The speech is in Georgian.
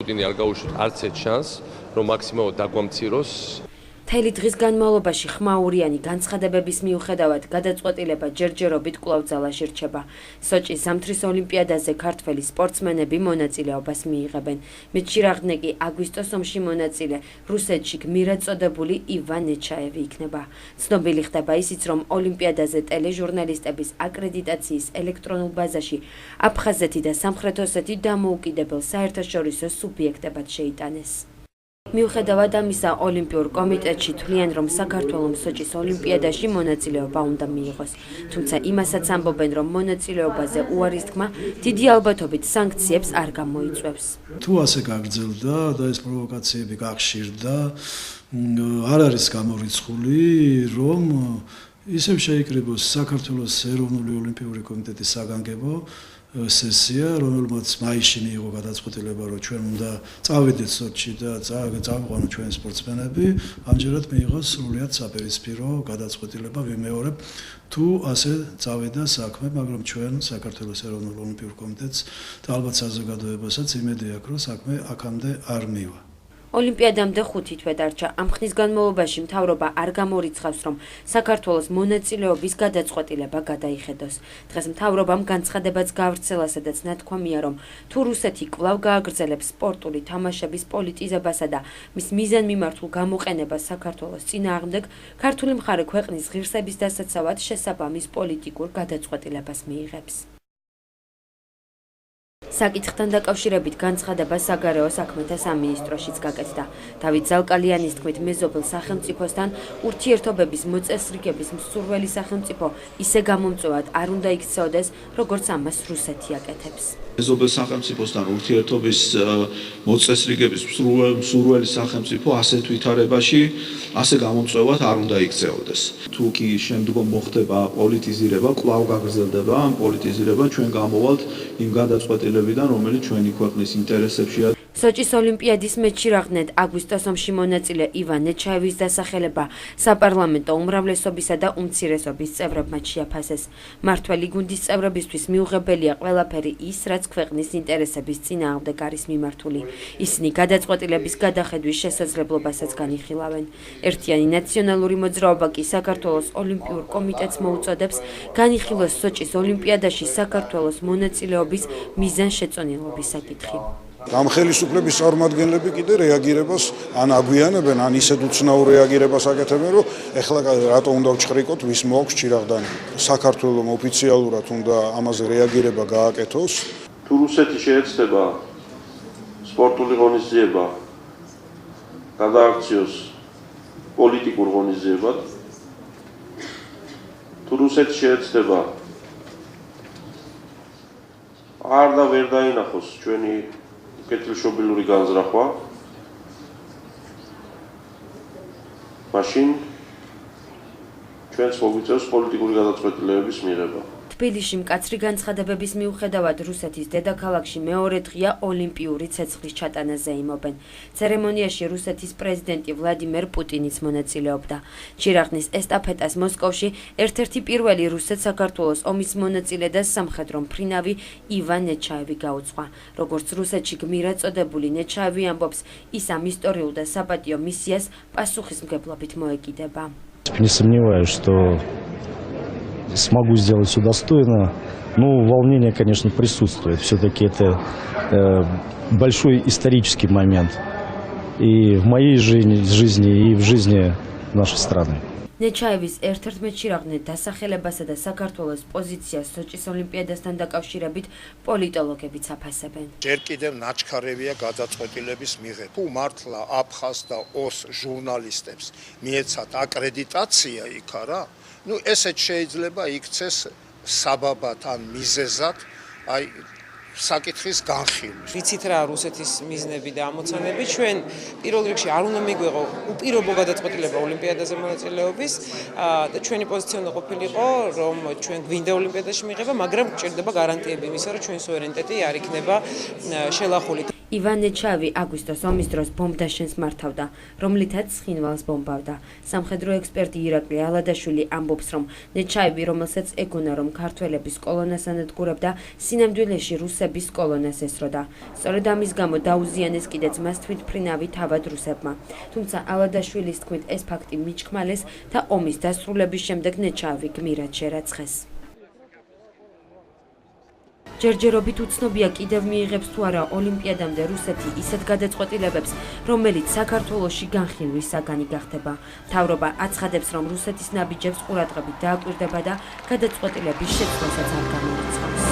პუტინი არ გაუშვით არც ერთ შანსს, რომ მაქსიმალურად დაგვამციროს. მთელი დღის განმავლობაში ხმაურიანი განცხადებების მიუხედავად გადაწყვეტილება ჯერჯერობით კვლავ ძალაში რჩება. სოჭის ზამთრის ოლიმპიადაზე ქართველი სპორტსმენები მონაწილეობას მიიღებენ. მეჩირაღნეკი აგვისტოს ომში მონაწილე რუსეთში გმირად წოდებული ივან ნეჩაევი იქნება. ცნობილი ხდება ისიც, რომ ოლიმპიადაზე ტელეჟურნალისტების აკრედიტაციის ელექტრონულ ბაზაში აფხაზეთი და სამხრეთ ოსეთი დამოუკიდებელ საერთაშორისო სუბიექტებად შეიტანეს. მიუხედავად ამისა, ოლიმპიურ კომიტეტში თვლიან, რომ საქართველოს სოჭის ოლიმპიადაში მონაწილეობა უნდა მიიღოს. თუმცა იმასაც ამბობენ, რომ მონაწილეობაზე უარის თქმა დიდი ალბათობით სანქციებს არ გამოიწვევს. თუ ასე გაგრძელდა და ეს პროვოკაციები გახშირდა, არ არის გამორიცხული, რომ ისევ შეიკრიბოს საქართველოს ეროვნული ოლიმპიური კომიტეტის საგანგებო სესია, რომელმაც მაისში მიიღო გადაწყვეტილება, რომ ჩვენ უნდა წავიდეთ სოჩში და წავიყვანოთ ჩვენი სპორტსმენები, ამჯერად მიიღოს სრულიად საპირისპირო გადაწყვეტილება, ვიმეორებ, თუ ასე წავიდა საქმე, მაგრამ ჩვენ საქართველოს ეროვნულ ოლიმპიურ კომიტეტს და ალბათ საზოგადოებასაც იმედი აქვს, რომ საქმე აქამდე არ მივა. ოლიმპიადამდე 5 თვე დარჩა. ამ ხნის განმავლობაში მთავრობა არ გამორიცხავს, რომ საქართველოს მონაწილეობის გადაწყვეტილება გადაიხედოს. დღეს მთავრობამ განცხადებაც გაავრცელა, სადაც ნათქვამია, რომ თუ რუსეთი კვლავ გააგრძელებს სპორტული თამაშების პოლიტიზებასა და მის მიზანმიმართულ გამოყენებას საქართველოს წინააღმდეგ, ქართული მხარე ქვეყნის ღირსების დასაცავად შესაბამის პოლიტიკურ გადაწყვეტილებას მიიღებს. საკითხთან დაკავშირებით განცხადება საგარეო საქმეთა სამინისტროშიც გაკეთდა. დავით ზალკალიანის თქმით, მეზობელ სახელმწიფოსთან ურთიერთობების მოწესრიგების მსურველი სახელმწიფო ისე გამომწვევად არ უნდა იქცეოდეს, როგორც ამას რუსეთი აკეთებს. მეზობელ სახელმწიფოსთან ურთიერთობის მოწესრიგების მსურველი სახელმწიფო ასეთ ვითარებაში, ასე გამომწვევად არ უნდა იქცეოდეს. თუ კი შემდგომ მოხდება პოლიტიზირება, კვლავ გაგრძელდება ამ პოლიტიზირება, ჩვენ გამოვალთ იმ გადაწყვეტილებიდან, რომელიც ჩვენი ქვეყნის ინტერესებშია. სოჭის ოლიმპიადის მეჩირაღნედ აგვისტოს ომში მონაწილე ივან ნეჩაევის დასახელება საპარლამენტო უმრავლესობისა და უმცირესობის წევრებმა შეაფასეს. მართველი გუნდის წევრებისთვის მიუღებელია ყველაფერი ის, რაც ქვეყნის ინტერესების წინააღმდეგ არის მიმართული. ისინი გადაწყვეტილების გადახედვის შესაძლებლობასაც განიხილავენ. ერთიანი ნაციონალური მოძრაობა კი საქართველოს ოლიმპიურ კომიტეტს მოუწოდებს განიხილოს სოჭის ოლიმპიადაში საქართველოს მონაწილეობის მიზანშეწონილობის საკითხი. ამ ხელისუფლების წარმომადგენლები კიდე რეაგირებას ან აგვიანებენ, ან ისეთ უცნაურ რეაგირებას აკეთებენ, რომ ეხლა რატო უნდა ვჭხრიკოთ, ვის მოაქვს ჩირაღდანი. საქართველოს ოფიციალურად უნდა ამაზე რეაგირება გააკეთოს. თუ რუსეთი შეეცდება სპორტული ღონისძიება გადააქციოს პოლიტიკურ ღონისძიებად, თუ რუსეთი შეეცდება არ და ვერ დაინახოს ჩვენი კეთილშობილური განზრახვა, მაშინ ჩვენს მოგვიწევს პოლიტიკური გადაწყვეტილებების მიღება. თბილისში მკაცრი განცხადებების მიუხედავად რუსეთის დედაქალაქში მეორე დღეა ოლიმპიური ცეცხლის ჩატანაზე იმობენ. ცერემონიაში რუსეთის პრეზიდენტი ვლადიმერ პუტინიც მონაწილეობდა. ჩირაღნის ესტაფეტას მოსკოვში ერთ-ერთი პირველი რუსეთ-საქართველოს ომის მონაწილე და სამხედრო მფრინავი ივან ნეჩაევი გაუძღვა. როგორც русეთში გმირად წოდებული ნეჩაევი ამბობს, ის ამ ისტორიულ და საპატიო მისიას პასუხისმგებლობით მოეკიდება. Не сомневаюсь, что смогу сделать все достойно. Ну, волнение, конечно, присутствует. Все-таки это большой исторический момент и в моей жизни, и в жизни нашей страны. ნეჩაევის ერთ-ერთ მეჩირაღნედ დასახელებასა და საქართველოს პოზიციას სოჭის ოლიმპიადასთან დაკავშირებით პოლიტოლოგებიც აფასებენ. ჯერ კიდევ ნაჩქარევია გადაწყვეტილების მიღება. თუ მართლა აფხაზ და ოს ჟურნალისტებს მიეცათ აკრედიტაცია იქ არა, ну ესეც შეიძლება იქცეს საბაბად ან მიზეზად, აი საკითხის განხილვის. ვიცით რა რუსეთის მიზნები და ამოცანები, ჩვენ პირველ რიგში არ უნდა მიგვეღო უპირობო გადაწყვეტილება ოლიმპიადაზე მონაწილეობის და ჩვენი პოზიცია უნდა ყოფილიყო, რომ ჩვენ გვინდა ოლიმპიადაში მიიღება, მაგრამ გვჭირდება გარანტიები იმისა, რომ ჩვენი სუვერენიტეტი არ იქნება შელახული. ივან ნეჩავი აგვისტოს ომის დროს ბომბდაშენს მართავდა, რომლითაც ცხინვალს ბომბავდა. სამხედრო ექსპერტი ირაკლი ალადაშვილი ამბობს, რომ ნეჩავი, რომელსაც ეგონა, რომ ქართველების კოლონას ანადგურებდა, სინამდვილეში რუსების კოლონას ესროდა. სწორედ ამის გამო დაუზიანეს კიდეც მას თვითმფრინავი თავად რუსებმა. თუმცა ალადაშვილის თქმით, ეს ფაქტი მიჩქმალეს და ომის დასრულების შემდეგ ნეჩავი გმირად შერაცხეს. ჯერჯერობით უცნობია კიდევ მიიღებს თუ არა ოლიმპიადამდე რუსეთი ისეთ გადაწყვეტილებებს, რომელიც საქართველოში განხილვის საგანი გახდება. მთავრობა აცხადებს, რომ რუსეთის ნაბიჯებს ყურადღებით დააკვირდება და გადაწყვეტილების შეცვლასაც არ გამოიცავს.